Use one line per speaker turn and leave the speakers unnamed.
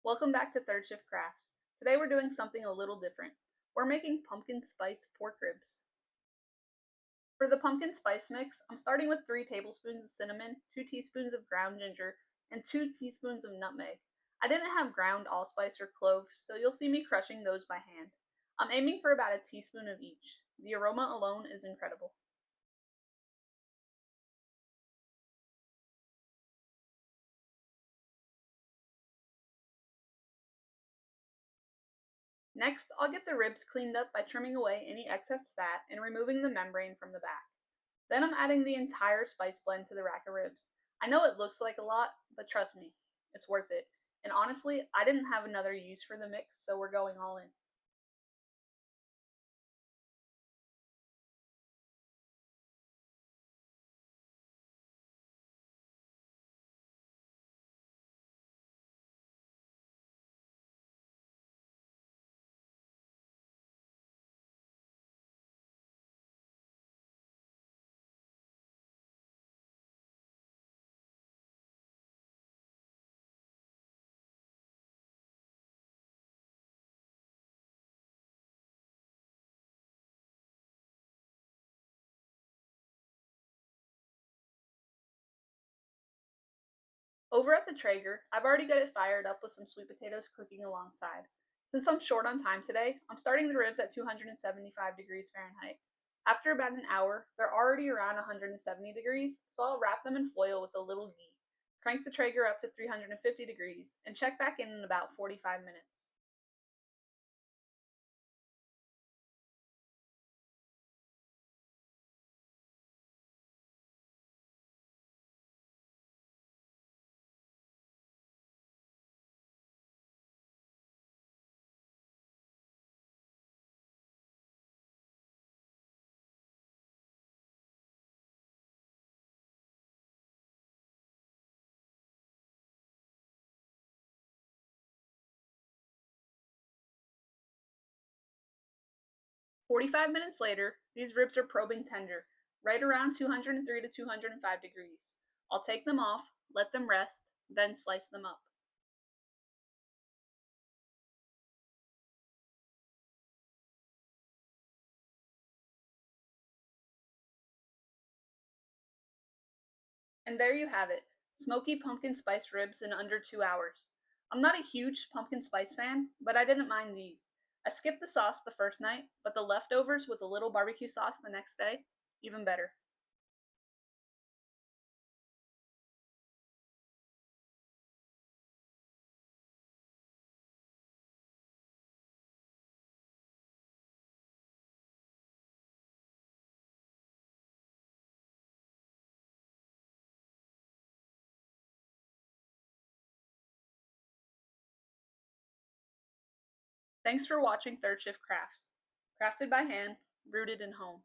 Welcome back to Third Shift Crafts. Today we're doing something a little different. We're making pumpkin spice pork ribs. For the pumpkin spice mix, I'm starting with 3 tablespoons of cinnamon, 2 teaspoons of ground ginger, and 2 teaspoons of nutmeg. I didn't have ground allspice or cloves, so you'll see me crushing those by hand. I'm aiming for about a teaspoon of each. The aroma alone is incredible. Next, I'll get the ribs cleaned up by trimming away any excess fat and removing the membrane from the back. Then I'm adding the entire spice blend to the rack of ribs. I know it looks like a lot, but trust me, it's worth it. And honestly, I didn't have another use for the mix, so we're going all in. Over at the Traeger, I've already got it fired up with some sweet potatoes cooking alongside. Since I'm short on time today, I'm starting the ribs at 275 degrees Fahrenheit. After about an hour, they're already around 170 degrees, so I'll wrap them in foil with a little ghee. Crank the Traeger up to 350 degrees and check back in about 45 minutes. "45 minutes later, these ribs are probing tender, right around 203 to 205 degrees. I'll take them off, let them rest, then slice them up. And there you have it, smoky pumpkin spice ribs in under 2 hours. I'm not a huge pumpkin spice fan, but I didn't mind these. I skipped the sauce the first night, but the leftovers with a little barbecue sauce the next day, even better. Thanks for watching Third Shift Crafts. Crafted by hand, rooted in home.